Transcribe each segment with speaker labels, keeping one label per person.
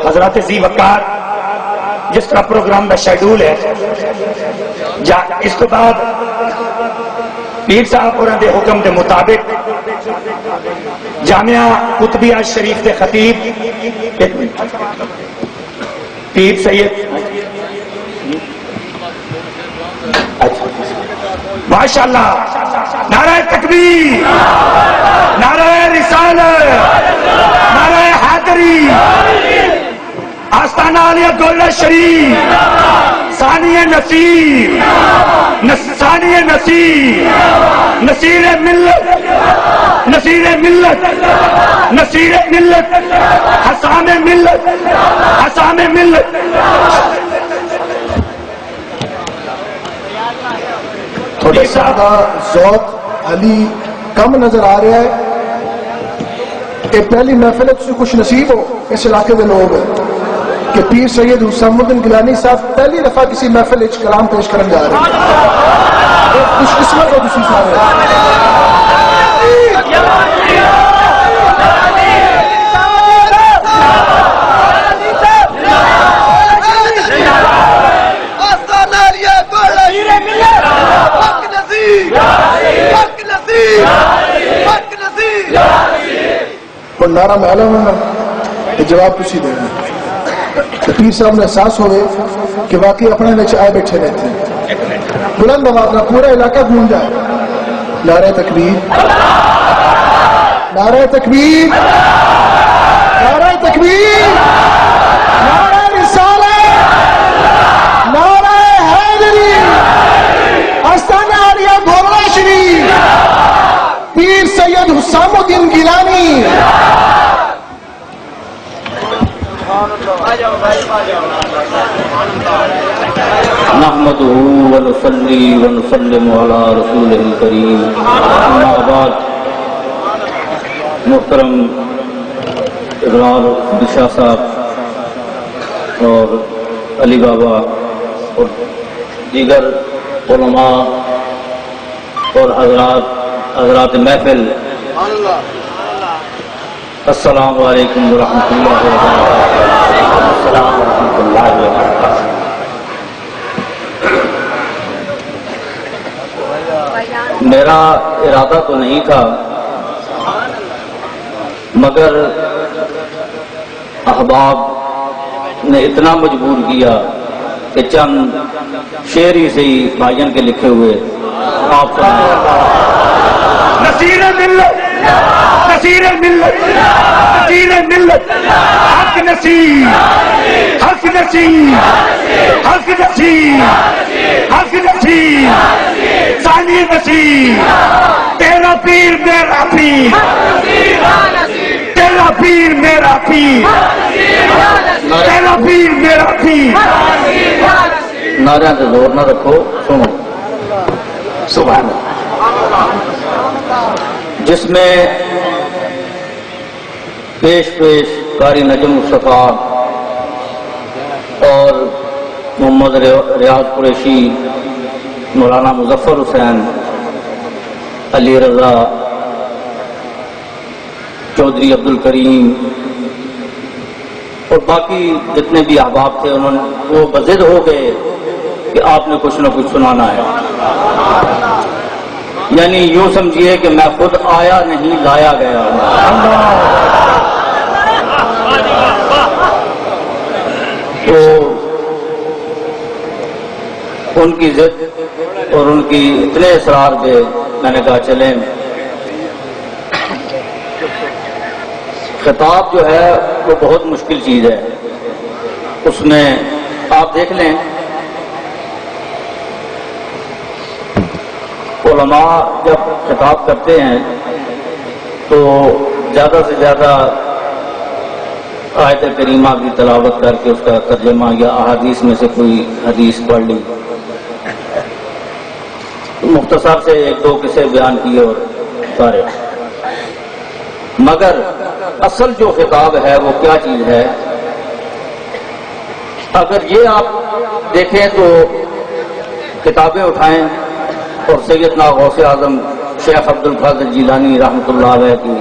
Speaker 1: حضرات زی وقار جس طرح پروگرام کا شیڈول ہے اس کے بعد پیر صاحب اور دے حکم دے مطابق جامعہ قطبیہ شریف دے خطیب ایک منٹ پیر سید ماشاءاللہ نعرہ تکبیر نعرہ رسالت نعرہ حیدری آستانہ علیہ دولہ شریف ثانی نصیر ثانی نصیر نصیر ملت نصیر ملت نصیر ملت حسام ملت حسام ملت
Speaker 2: تھوڑا سا ذوق علی کم نظر آ رہا ہے کہ پہلی محفل سے خوش نصیب ہو اس علاقے کے لوگ کہ پیر سید حسام الدین گیلانی صاحب پہلی دفعہ کسی محفل کلام پیش کرنے جا رہے ہیں خوش قسمت ہو کسی صاحب اور نعرہ معلوم ہے جواب کچھ ہی دینا پیر صاحب نے احساس ہوئے کہ واقعی اپنے نیچے آئے بیٹھے رہتے ہیں بلند آواز نہ پورا علاقہ گونج جائے نعرہ تکبیر نعرہ تکبیر نعرہ تکبیر نعرہ رسالت نعرہ حیدری آستانہ علیہ دولہ شریف پیر سید حسام الدین گیلانی
Speaker 3: نحمده ونصلي ونسلم على رسوله الكريم اما بعد محترم ابرار بشاہ صاحب اور علی بابا اور دیگر علماء اور حضرات محفل السلام علیکم ورحمۃ اللہ وبرکاتہ السلام ورحمۃ اللہ وبرکاتہ میرا ارادہ تو نہیں تھا مگر احباب نے اتنا مجبور کیا کہ چند شعر ہی سے ہی بھائیان کے لکھے ہوئے آپ
Speaker 1: نصیر ملت نصیر ملت نصیر ملت حق نصیر حق نصیر حق نصیر حق نصیر ثانی نصیر تیرا پیر میرا پیر تیرا پیر میرا پیر تیرا پیر میرا پیر
Speaker 3: نعرہ سے زور نہ رکھو سنو
Speaker 1: سبحان اللہ
Speaker 3: جس میں پیش قاری نجم مصطفیٰ اور محمد ریاض قریشی مولانا مظفر حسین علی رضا چودھری عبد الکریم اور باقی جتنے بھی احباب تھے انہوں نے وہ بضد ہو گئے کہ آپ نے کچھ نہ کچھ سنانا ہے یعنی یوں سمجھیے کہ میں خود آیا نہیں لایا گیا تو ان کی ضد اور ان کی اتنے اصرار پہ میں نے کہا چلیں خطاب جو ہے وہ بہت مشکل چیز ہے اس میں آپ دیکھ لیں علماء جب خطاب کرتے ہیں تو زیادہ سے زیادہ آیت کریمہ کی تلاوت کر کے اس کا ترجمہ یا احادیث میں سے کوئی حدیث پڑھ لی مختصر سے ایک دو قصے بیان کیے اور سارے مگر اصل جو خطاب ہے وہ کیا چیز ہے اگر یہ آپ دیکھیں تو کتابیں اٹھائیں اور سیدنا غوث اعظم شیخ عبد القادر جیلانی رحمۃ اللہ علیہ کی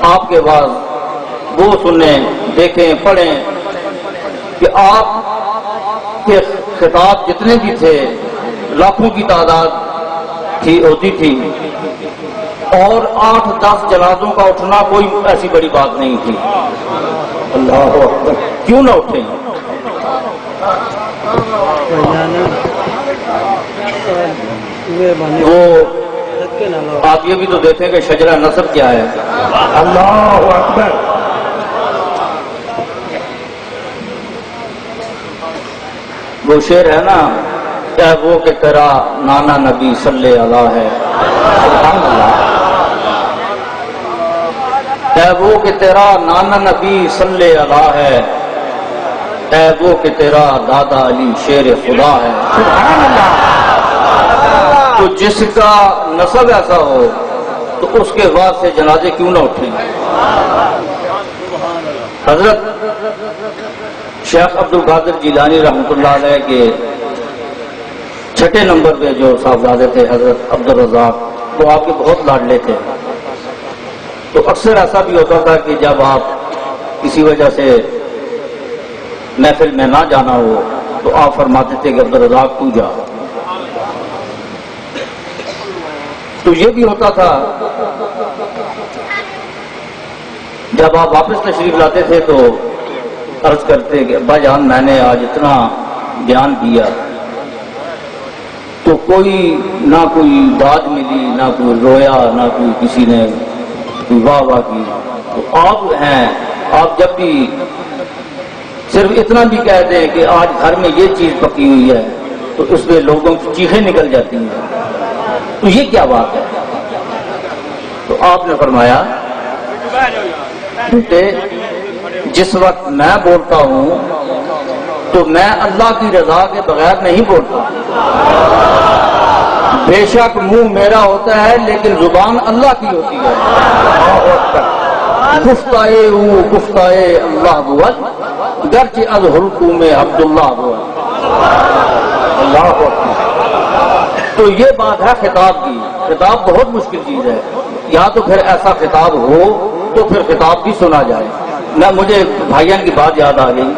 Speaker 3: آپ کے بعد وہ سنیں دیکھیں پڑھیں کہ آپ کے خطاب جتنے بھی تھے لاکھوں کی تعداد ہوتی تھی، اور 8-10 جنازوں کا اٹھنا کوئی ایسی بڑی بات نہیں تھی۔ اللہ اکبر، کیوں نہ اٹھے؟ وہ آپ یہ بھی تو دیکھیں کہ شجرہ نصب کیا ہے۔
Speaker 1: اللہ اکبر،
Speaker 3: وہ شعر ہے نا، اے وہ کہ تیرا نانا نبی صلی اللہ ہے، سبحان اللہ، اے وہ کہ تیرا نانا نبی صلی اللہ ہے، اے وہ کہ تیرا دادا علی شیر خدا ہے،
Speaker 1: سبحان اللہ۔
Speaker 3: تو جس کا نسب ایسا ہو تو اس کے بعد سے جنازے کیوں نہ اٹھیں؟ حضرت شیخ عبد القادر جیلانی رحمۃ اللہ علیہ کے چھٹے نمبر پہ جو صاحبزادے تھے حضرت عبد الرزاق، وہ آپ کے بہت لاڈلے تھے۔ تو اکثر ایسا بھی ہوتا تھا کہ جب آپ کسی وجہ سے محفل میں نہ جانا ہو تو آپ فرماتے تھے کہ عبد الرزاق تو جا۔ تو یہ بھی ہوتا تھا جب آپ واپس تشریف لاتے تھے تو عرض کرتے کہ ابا جان میں نے آج اتنا بیان دیا تو کوئی نہ کوئی داد ملی، نہ کوئی رویا، نہ کوئی کسی نے کوئی واہ واہ کی۔ تو آپ ہیں، آپ جب بھی صرف اتنا بھی کہہ دیں کہ آج گھر میں یہ چیز پکی ہوئی ہے تو اس میں لوگوں کی چیخیں نکل جاتی ہیں، تو یہ کیا بات ہے؟ تو آپ نے فرمایا بیٹے جس وقت میں بولتا ہوں تو میں اللہ کی رضا کے بغیر نہیں بولتا، بے شک منہ میرا ہوتا ہے لیکن زبان اللہ کی ہوتی ہے۔ گفتائے او گفتائے اللہ بود، گرچہ از حلقوم عبداللہ بود۔ اللہ اکبر۔ تو یہ بات ہے خطاب کی۔ خطاب بہت مشکل چیز ہے، یا تو پھر ایسا خطاب ہو تو پھر خطاب بھی سنا جائے۔ نہ مجھے بھائیان کی بات یاد آ گئی،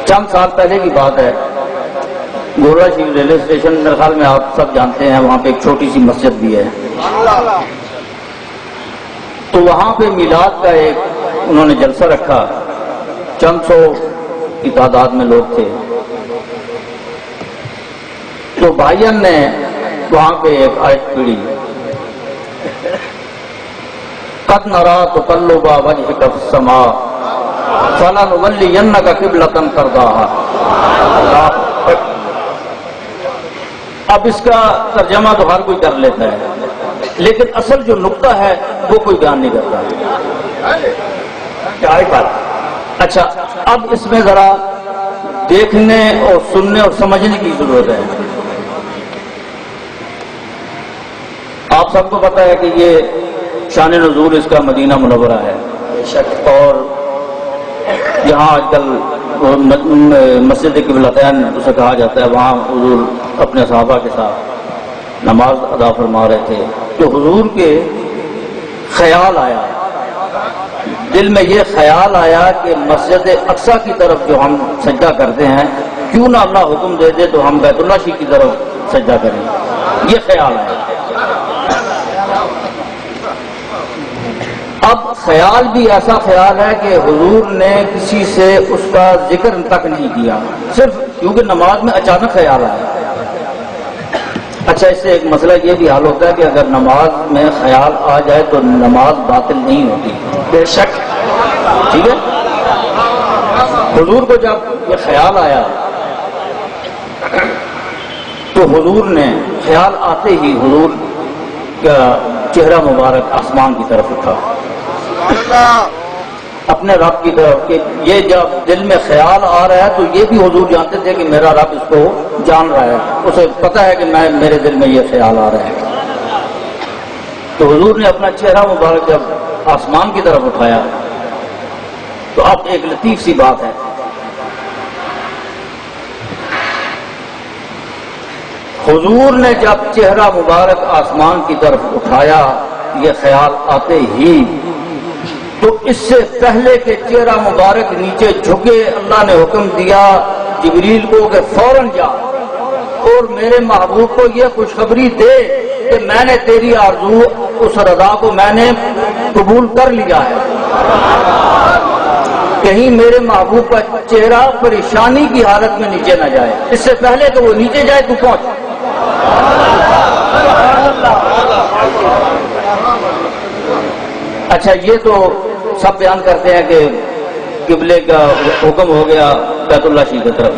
Speaker 3: چند سال پہلے کی بات ہے، گورا شریف ریلوے اسٹیشن میرے خیال میں آپ سب جانتے ہیں، وہاں پہ ایک چھوٹی سی مسجد بھی ہے۔ تو وہاں پہ میلاد کا ایک انہوں نے جلسہ رکھا، چند سو کی تعداد میں لوگ تھے۔ تو بھائیان نے وہاں پہ ایک آیت پڑھی، قد نرا تقلب وجهك في السماء فلنولینک قبلۃ ترضاها۔ اب اس کا ترجمہ تو ہر کوئی کر لیتا ہے، لیکن اصل جو نقطہ ہے وہ کوئی بیان نہیں کرتا۔
Speaker 1: کیا بات؟
Speaker 3: اچھا، اب اس میں ذرا دیکھنے اور سننے اور سمجھنے کی ضرورت ہے۔ آپ سب کو پتا ہے کہ یہ شان نزول اس کا مدینہ منورہ ہے، اور یہاں آج کل مسجد قبلتین اسے کہا جاتا ہے، وہاں حضور اپنے صحابہ کے ساتھ نماز ادا فرما رہے تھے، تو حضور کے خیال آیا، دل میں یہ خیال آیا کہ مسجد اقصیٰ کی طرف جو ہم سجدہ کرتے ہیں، کیوں نہ اللہ حکم دے دے تو ہم بیت اللہ شریف کی طرف سجدہ کریں۔ یہ خیال آیا۔ اب خیال بھی ایسا خیال ہے کہ حضور نے کسی سے اس کا ذکر تک نہیں کیا، صرف کیونکہ نماز میں اچانک خیال آیا۔ اچھا، اس سے ایک مسئلہ یہ بھی حل ہوتا ہے کہ اگر نماز میں خیال آ جائے تو نماز باطل نہیں ہوتی،
Speaker 1: بے شک،
Speaker 3: ٹھیک ہے۔ حضور کو جب یہ خیال آیا تو حضور نے خیال آتے ہی حضور کا چہرہ مبارک آسمان کی طرف اٹھا، اپنے رب کی طرف، کہ یہ جب دل میں خیال آ رہا ہے تو یہ بھی حضور جانتے تھے کہ میرا رب اس کو جان رہا ہے، اسے پتا ہے کہ میرے دل میں یہ خیال آ رہا ہے۔ تو حضور نے اپنا چہرہ مبارک جب آسمان کی طرف اٹھایا تو اب ایک لطیف سی بات ہے، حضور نے جب چہرہ مبارک آسمان کی طرف اٹھایا، یہ خیال آتے ہی تو اس سے پہلے کہ چہرہ مبارک نیچے جھکے اللہ نے حکم دیا جبریل کو کہ فوراً جا اور میرے محبوب کو یہ خوشخبری دے کہ میں نے تیری آرزو اس رضا کو میں نے قبول کر لیا ہے، کہیں میرے محبوب کا چہرہ پریشانی کی حالت میں نیچے نہ جائے، اس سے پہلے کہ وہ نیچے جائے تو پہنچ۔ اچھا یہ تو سب بیان کرتے ہیں کہ قبلے کا حکم ہو گیا بیت اللہ شریف کی طرف،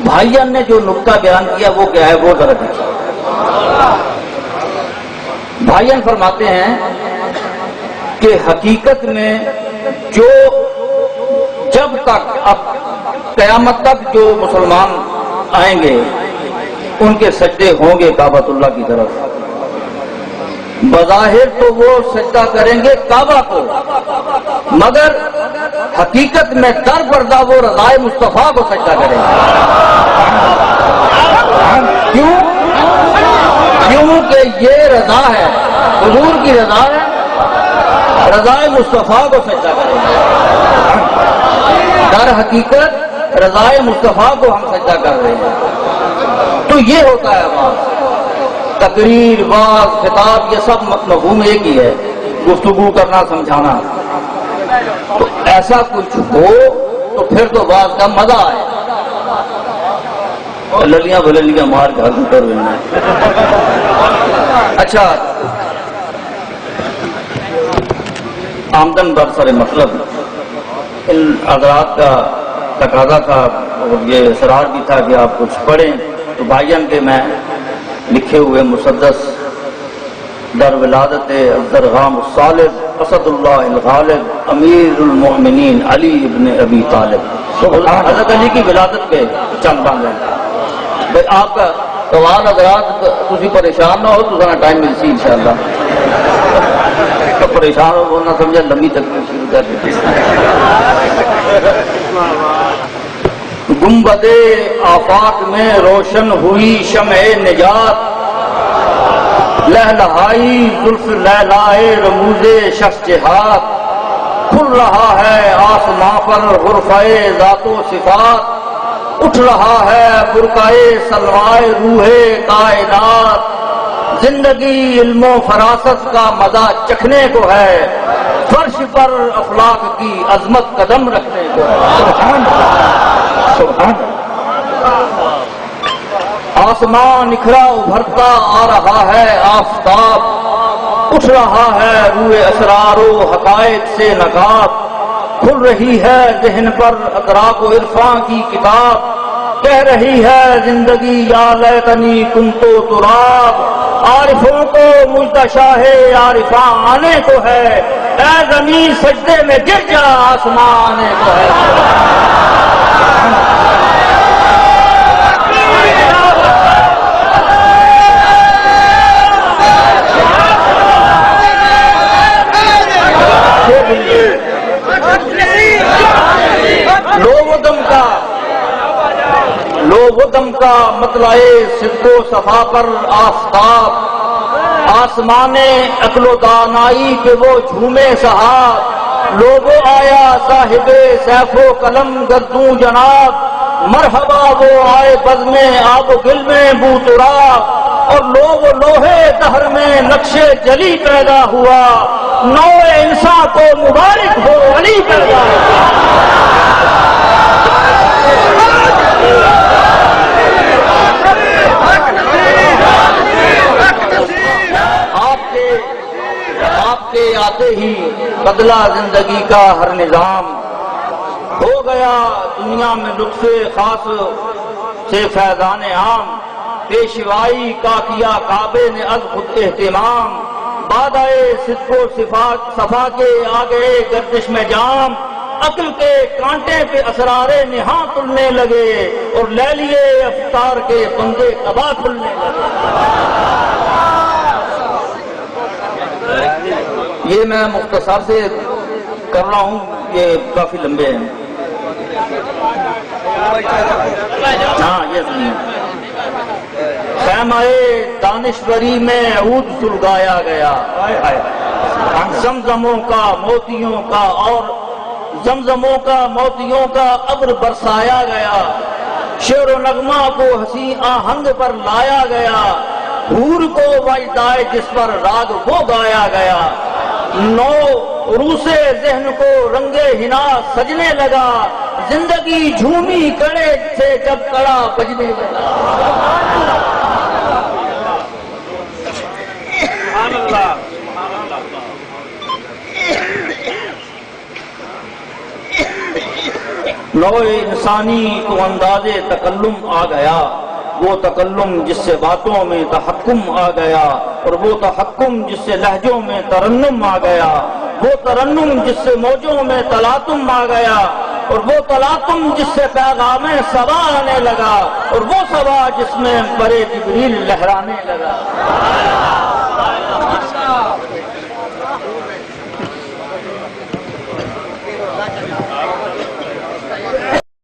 Speaker 3: بھائیان نے جو نقطہ بیان کیا وہ کیا ہے وہ ذرا دیکھیے۔ بھائیان فرماتے ہیں کہ حقیقت میں جو جب تک اب قیامت تک جو مسلمان آئیں گے ان کے سجدے ہوں گے کعبۃ اللہ کی طرف، بظاہر تو وہ سجدہ کریں گے کعبہ کو، مگر حقیقت میں در پردہ وہ رضائے مصطفیٰ کو سجدہ کریں گے۔ کیوں کہ یہ رضا ہے، حضور کی رضا ہے، رضائے مصطفیٰ کو سجدہ کریں گے۔ در حقیقت رضائے مصطفیٰ کو ہم سجدہ کر رہے ہیں۔ تو یہ ہوتا ہے بات، تقریر، واز، خطاب، یہ سب مفہوم ایک ہی ہے، گفتگو کرنا، سمجھانا۔ تو ایسا کچھ ہو تو پھر تو واز کا مزہ آئے، للیاں بللیاں مار کے ہاتھ کر رہے ہیں۔ اچھا آمدن برسر مطلب ان حضرات کا تقاضا تھا اور یہ اصرار بھی تھا کہ آپ کچھ پڑھیں، تو بھائیان کے میں لکھے ہوئے مسدس در ولادت الزرغام الصالب اسد اللہ الغالب امیر المؤمنین علی ابن ابی طالب، حضرت علی کی ولادت کے چند باندھ ہیں۔ بھائی آپ کا سوال حضرات تسی پریشان نہ ہو تو ذرا ٹائم مل سی انشاءاللہ، تو پریشان ہو وہ نہ سمجھا لمبی تقریر شروع کر دیتی۔ گنبد آفاق میں روشن ہوئی شمع نجات، لہلہائی زلف لہلائے رموز شخص جہاد، کھل رہا ہے آسماں پر غرفہ ذات و صفات، اٹھ رہا ہے برقعے سلوائے روح کائنات، زندگی علم و فراست کا مزہ چکھنے کو ہے، فرش پر افلاک کی عظمت قدم رکھنے کو ہے۔ آسمان نکھرا ابھرتا آ رہا ہے آفتاب، اٹھ رہا ہے روح اسرار و حقائق سے نقاب، کھل رہی ہے ذہن پر ادراک و عرفاں کی کتاب، کہہ رہی ہے زندگی یا لیتنی کنت تراب، عارفوں کو مجدہ شاہ عارفاں آنے کو ہے، اے زمین سجدے میں گر جا آسمان آنے کو ہے۔ لو کا مطلع صدق و صفا پر آفتاب، آسمان عقل و دانائی پہ وہ جھومے صحاب، لوگو آیا صاحب سیف و قلم گردوں جناب، مرحبا وہ آئے بزم آب و گل میں بو تراب، اور لوگ لوہے دہر میں نقش جلی پیدا ہوا، نو انسان کو مبارک ہو علی پیدا ہوا۔ آپ کے آتے ہی بدلا زندگی کا ہر نظام، ہو گیا دنیا میں لطف خاص سے فیضان عام، پیشوائی کا کیا کعبے نے از خود اہتمام، بادائے صدق و صفا کے آگے گردش میں جام، عقل کے کانٹے پہ اسرار نہاں تلنے لگے، اور لیلیے افطار کے بندے قبا کھلنے لگے۔ یہ میں مختصر سے کر رہا ہوں، یہ کافی لمبے ہیں۔ ہاں یہ سنیے، خیمہ دانشوری میں عود سلگایا گیا، زمزموں کا موتیوں کا اور زمزموں کا موتیوں کا ابر برسایا گیا، شعر و نغمہ کو حسین آہنگ پر لایا گیا، حور کو وجدائے جس پر راگ وہ گایا گیا، نو روسے ذہن کو رنگے ہنا سجنے لگا، زندگی جھومی کڑے سے جب کڑا بجنے لگا۔ سبحان اللہ۔ نوع انسانی کو انداز تکلم آ گیا، وہ تکلم جس سے باتوں میں تحکم آ گیا، اور وہ تحکم جس سے لہجوں میں ترنم آ گیا، وہ ترنم جس سے موجوں میں تلاطم آ گیا، اور وہ تلاطم جس سے پیغام صبا آنے لگا، اور وہ صبا جس میں برے جبریل لہرانے لگا۔